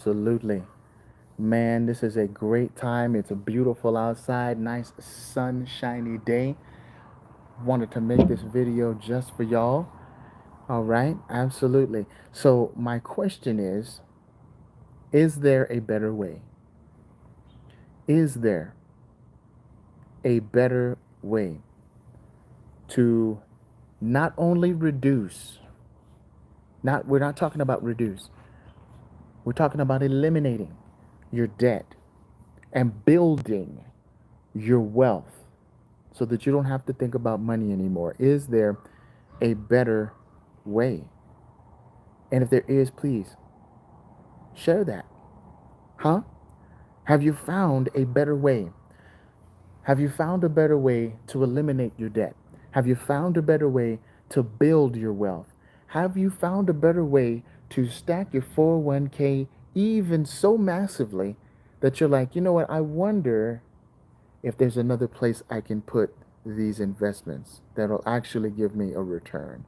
Absolutely. Man, this is a great time. It's a beautiful outside, nice sunshiny day. Wanted to make this video just for y'all. All right, absolutely. So, my question is there a better way? Is there a better way to not only reduce, we're not talking about reduce, we're talking about eliminating your debt and building your wealth so that you don't have to think about money anymore? Is there a better way? And if there is, please share that. Huh? Have you found a better way? Have you found a better way to eliminate your debt? Have you found a better way to build your wealth? Have you found a better way to stack your 401k even so massively that you're like, you know what? I wonder if there's another place I can put these investments that'll actually give me a return.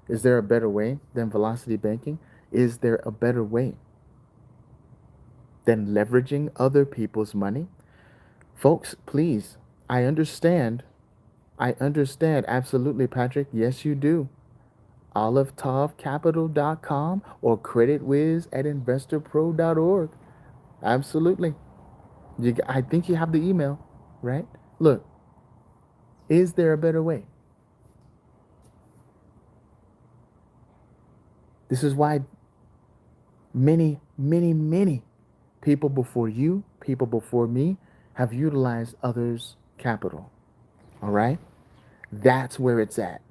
Is there a better way than velocity banking? Is there a better way than leveraging other people's money? Folks, please, I understand. I understand. Absolutely, Patrick. Yes, you do. olivetovcapital.com or creditwiz at investorpro.org. Absolutely. I think you have the email, right? Look, is there a better way? This is why many, many, many people before you, people before me, have utilized others' capital. All right? That's where it's at.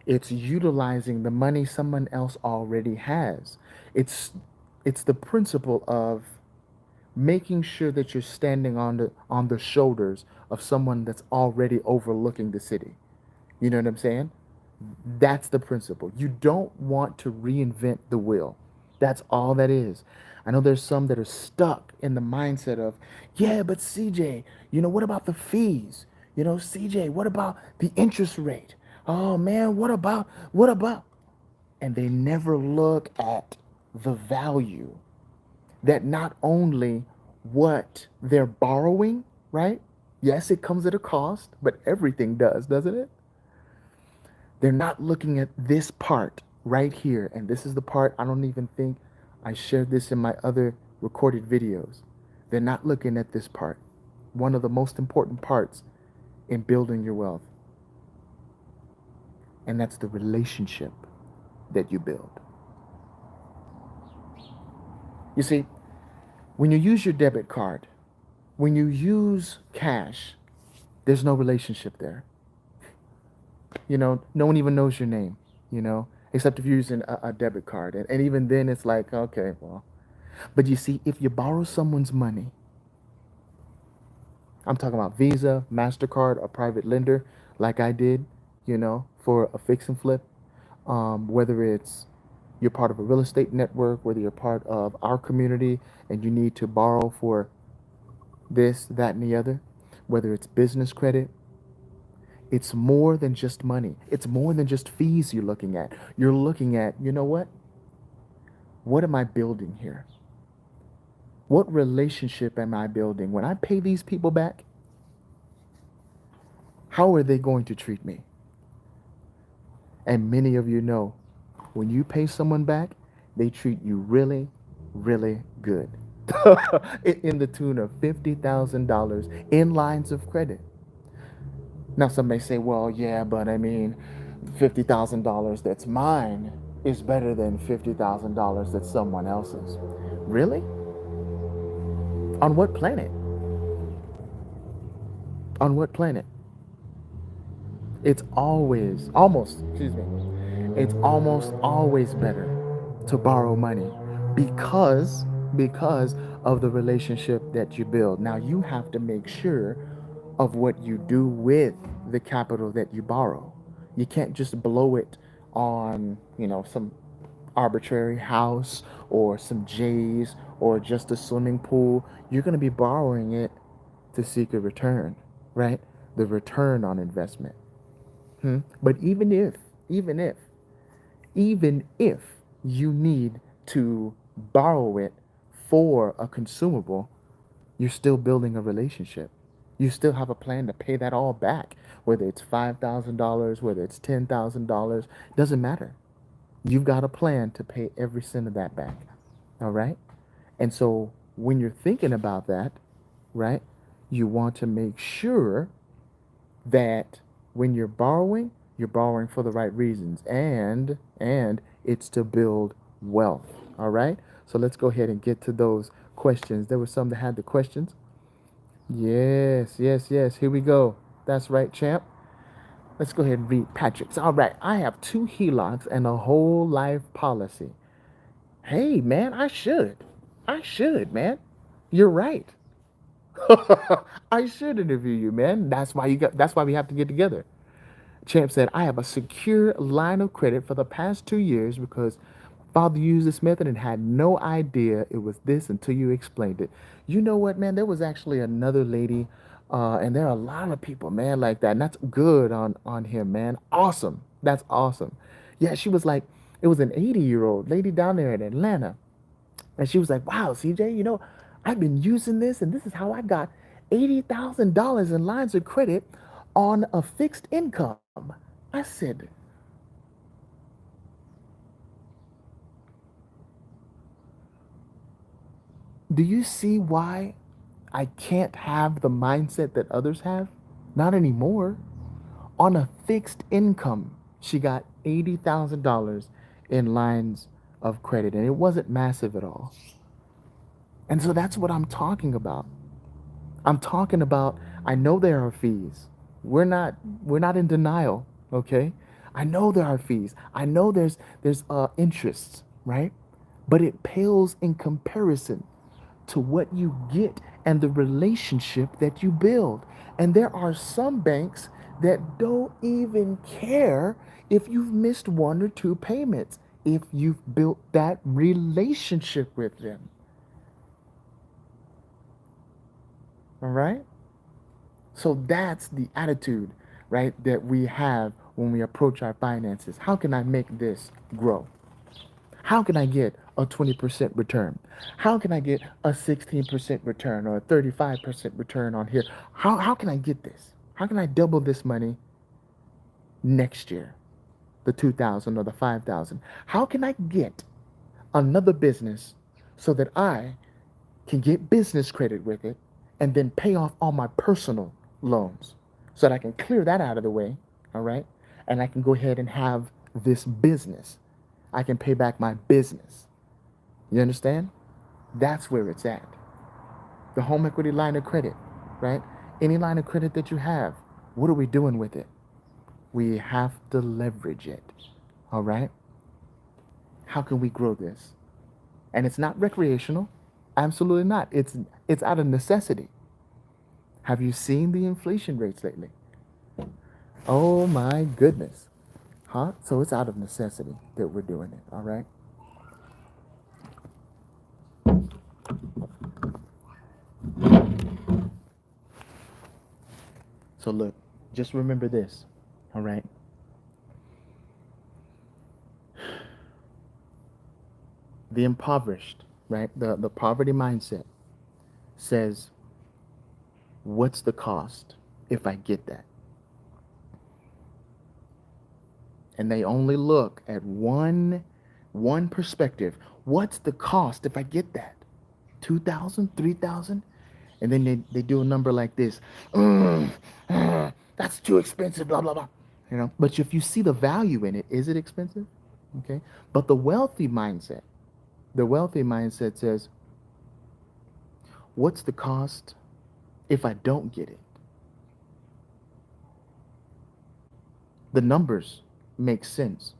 It's utilizing the money someone else already has. It's it's the principle of making sure that you're standing on the shoulders of someone that's already overlooking the city. You know what I'm saying? That's the principle. You don't want to reinvent the wheel. That's all that is. I know there's some that are stuck in the mindset of, yeah, but CJ, what about the fees? CJ, what about the interest rate? Oh man, what about? And they never look at the value that not only what they're borrowing, right? Yes, it comes at a cost, but everything does, doesn't it? They're not looking at this part right here. And this is the part I don't even think I shared this in my other recorded videos. They're not looking at this part. One of the most important parts in building your wealth. And that's the relationship that you build. You see, when you use your debit card, when you use cash, there's no relationship there. No one even knows your name, except if you're using a debit card. And even then, it's like, okay, well. But you see, if you borrow someone's money, I'm talking about Visa, MasterCard, or private lender, like I did, for a fix and flip, whether it's you're part of a real estate network, whether you're part of our community and you need to borrow for this, that, and the other, whether it's business credit, it's more than just money. It's more than just fees you're looking at. You're looking at, you know what? What am I building here? What relationship am I building? When I pay these people back, how are they going to treat me? And many of you know, when you pay someone back, they treat you really, really good. In the tune of $50,000 in lines of credit. Now, some may say, well, yeah, but I mean, $50,000 that's mine is better than $50,000 that's someone else's. Really? On what planet? On what planet? It's it's almost always better to borrow money because because of the relationship that you build. Now you have to make sure of what you do with the capital that you borrow. You can't just blow it on, some arbitrary house or some J's or just a swimming pool. You're going to be borrowing it to seek a return, right? The return on investment. But even if, even if you need to borrow it for a consumable, you're still building a relationship. You still have a plan to pay that all back, whether it's $5,000, whether it's $10,000, doesn't matter. You've got a plan to pay every cent of that back. All right. And so when you're thinking about that, right, you want to make sure that when you're borrowing for the right reasons, and it's to build wealth. All right. So let's go ahead and get to those questions. There were some that had the questions. Yes, yes, yes. Here we go. That's right, champ. Let's go ahead and read Patrick's. All right. I have two HELOCs and a whole life policy. Hey, man, I should. I should, man. You're right. I should interview you, man. That's why we have to get together. Champ said, I have a secure line of credit for the past 2 years because father used this method and had no idea it was this until you explained it. You know what, man? There was actually another lady, and there are a lot of people, man, like that. And that's good on him, man. Awesome. That's awesome. Yeah, she was like, it was an 80-year-old lady down there in Atlanta. And she was like, wow, CJ, I've been using this, and this is how I got $80,000 in lines of credit on a fixed income. I said, do you see why I can't have the mindset that others have? Not anymore. On a fixed income, she got $80,000 in lines of credit, and it wasn't massive at all. And so that's what I'm talking about. I'm talking about, I know there are fees. We're not in denial, okay? I know there are fees. I know there's interests, right? But it pales in comparison to what you get and the relationship that you build. And there are some banks that don't even care if you've missed one or two payments, if you've built that relationship with them. All right? So that's the attitude, right, that we have when we approach our finances. How can I make this grow? How can I get a 20% return? How can I get a 16% return or a 35% return on here? How can I get this? How can I double this money next year? The 2,000 or the 5,000. How can I get another business so that I can get business credit with it and then pay off all my personal loans so that I can clear that out of the way, all right? And I can go ahead and have this business. I can pay back my business. You understand? That's where it's at. The home equity line of credit, right? Any line of credit that you have, what are we doing with it? We have to leverage it, all right? How can we grow this? And it's not recreational. Absolutely not. It's out of necessity. Have you seen the inflation rates lately? Oh my goodness. Huh? So it's out of necessity that we're doing it, all right? So look, just remember this, all right? The impoverished, right? The poverty mindset says, what's the cost if I get that? And they only look at one perspective. What's the cost if I get that? 2,000, 3,000? And then they do a number like this. That's too expensive, blah, blah, blah. But if you see the value in it, is it expensive? Okay. But the wealthy mindset says, what's the cost if I don't get it? The numbers make sense.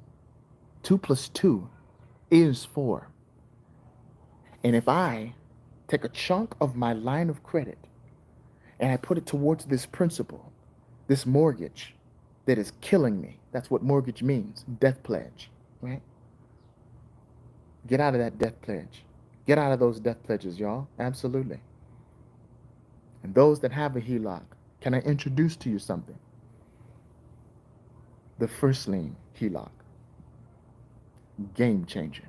2 plus 2 is 4. And if I take a chunk of my line of credit and I put it towards this principal, this mortgage that is killing me, that's what mortgage means, death pledge, right? Get out of that death pledge. Get out of those death pledges, y'all. Absolutely. And those that have a HELOC, can I introduce to you something? The First-Lien HELOC. Game changer.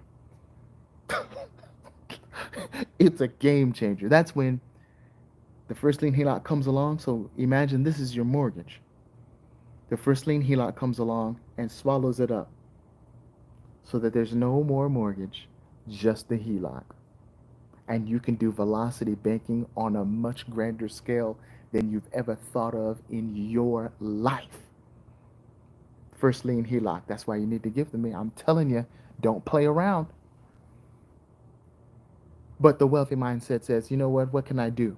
It's a game changer. That's when the first lien HELOC comes along. So imagine this is your mortgage. The first lien HELOC comes along and swallows it up so that there's no more mortgage, just the HELOC. And you can do velocity banking on a much grander scale than you've ever thought of in your life. First lien HELOC. That's why you need to give to me. I'm telling you, don't play around. But the wealthy mindset says, you know what? What can I do?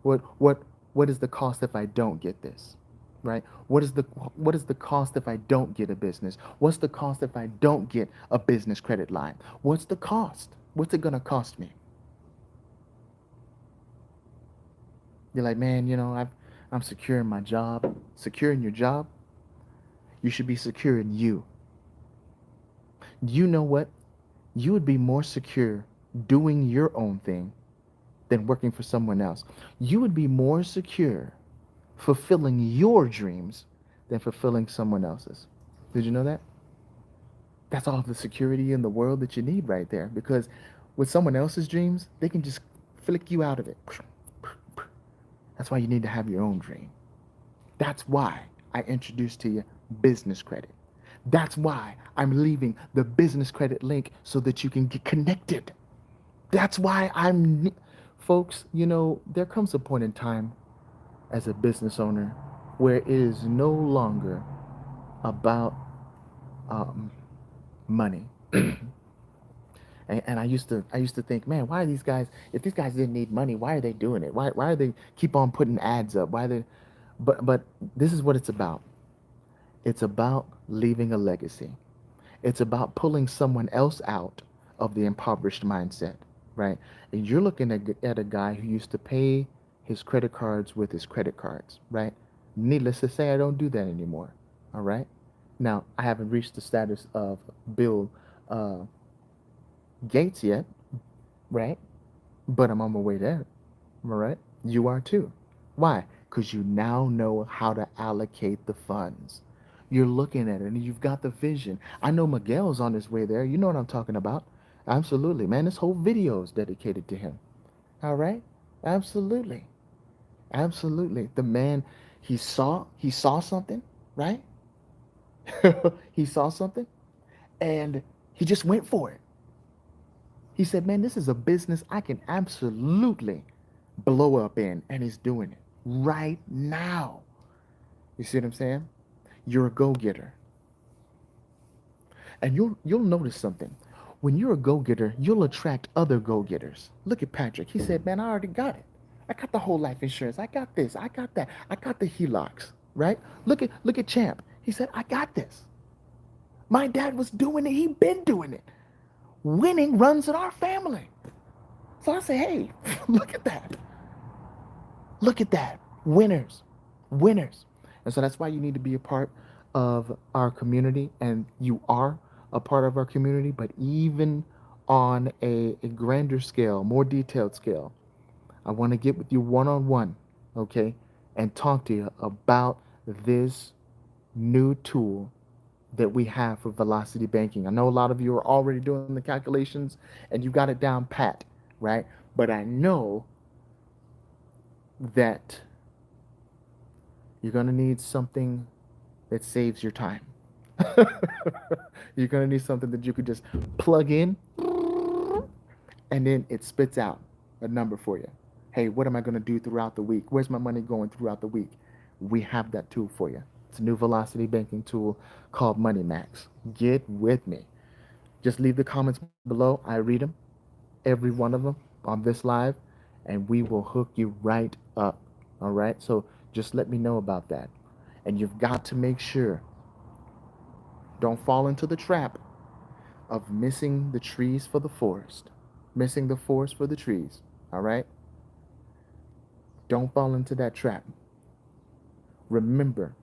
What what what is the cost if I don't get this? Right? What is the cost if I don't get a business? What's the cost if I don't get a business credit line? What's the cost? What's it gonna cost me? You're like, man, I'm secure in my job. Secure in your job? You should be secure in you. You know what? You would be more secure doing your own thing than working for someone else. You would be more secure fulfilling your dreams than fulfilling someone else's. Did you know that? That's all the security in the world that you need right there. Because with someone else's dreams, they can just flick you out of it. That's why you need to have your own dream. That's why I introduced to you business credit. That's why I'm leaving the business credit link so that you can get connected. That's why folks, there comes a point in time as a business owner where it is no longer about um, money. And I used to think, man, why are these guys? If these guys didn't need money, why are they doing it? Why are they keep on putting ads up? Why they? But this is what it's about. It's about leaving a legacy. It's about pulling someone else out of the impoverished mindset, right? And you're looking at a guy who used to pay his credit cards with his credit cards, right? Needless to say, I don't do that anymore. All right. Now, I haven't reached the status of Bill uh, Gates yet, right? But I'm on my way there. All right. You are too. Why? Because you now know how to allocate the funds. You're looking at it and you've got the vision. I know Miguel's on his way there. You know what I'm talking about. Absolutely, man. This whole video is dedicated to him. All right? Absolutely. Absolutely. The man, he saw something, right? He saw something and he just went for it. He said, man, this is a business I can absolutely blow up in, and he's doing it right now. You see what I'm saying? You're a go-getter. And you'll notice something. When you're a go-getter, you'll attract other go-getters. Look at Patrick. He said, man, I already got it. I got the whole life insurance. I got this. I got that. I got the HELOCs, right? Look at Champ. He said, I got this. My dad was doing it. He been doing it. Winning runs in our family. So I say, hey, look at that. Look at that. Winners. Winners. And so that's why you need to be a part of our community. And you are a part of our community, but even on a grander scale, more detailed scale, I want to get with you one on one, okay, and talk to you about this new tool that we have for velocity banking. I know a lot of you are already doing the calculations and you got it down pat, right? But I know that you're going to need something that saves your time. You're going to need something that you could just plug in and then it spits out a number for you. Hey, what am I going to do throughout the week? Where's my money going throughout the week? We have that tool for you. It's a new velocity banking tool called Money Max. Get with me. Just leave the comments below. I read them, every one of them on this live, and we will hook you right up. All right? So just let me know about that. And you've got to make sure, don't fall into the trap of missing the trees for the forest, missing the forest for the trees. All right? Don't fall into that trap. Remember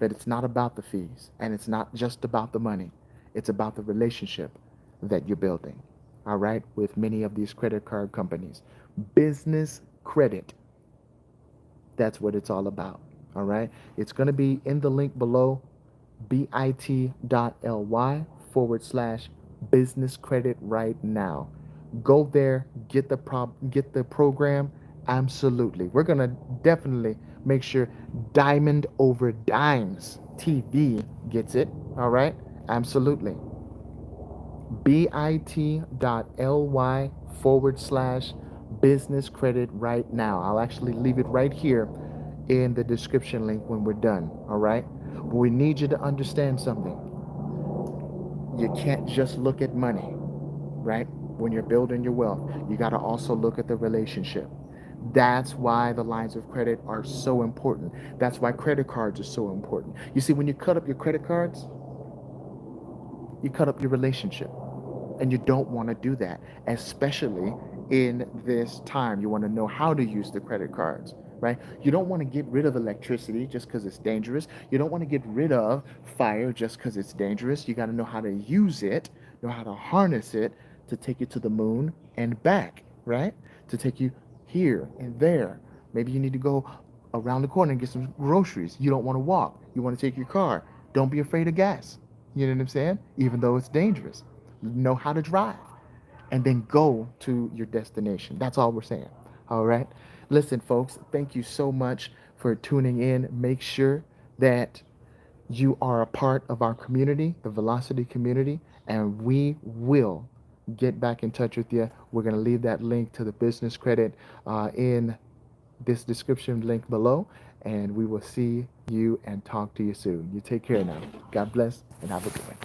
that it's not about the fees and it's not just about the money. It's about the relationship that you're building, all right, with many of these credit card companies. Business credit, that's what it's all about, all right? It's going to be in the link below, bit.ly/business credit right now. Go there, get the program. Absolutely. We're gonna definitely make sure Diamond Over Dimes TV gets it. All right. Absolutely. bit.ly/business credit right now. I'll actually leave it right here in the description link when we're done. All right. But we need you to understand something. You can't just look at money, right? When you're building your wealth, you got to also look at the relationship. That's why the lines of credit are so important. That's why credit cards are so important. You see, when you cut up your credit cards, you cut up your relationship. And you don't want to do that, especially in this time. You want to know how to use the credit cards, right? You don't want to get rid of electricity just because it's dangerous. You don't want to get rid of fire just because it's dangerous. You got to know how to use it, know how to harness it to take you to the moon and back, right? To take you here and there. Maybe you need to go around the corner and get some groceries. You don't want to walk. You want to take your car. Don't be afraid of gas. You know what I'm saying? Even though it's dangerous, know how to drive, and then go to your destination. That's all we're saying. All right. Listen, folks, thank you so much for tuning in. Make sure that you are a part of our community, the Velocity community, and we will get back in touch with you. We're going to leave that link to the business credit in this description link below, and we will see you and talk to you soon. You take care now. God bless and have a good one.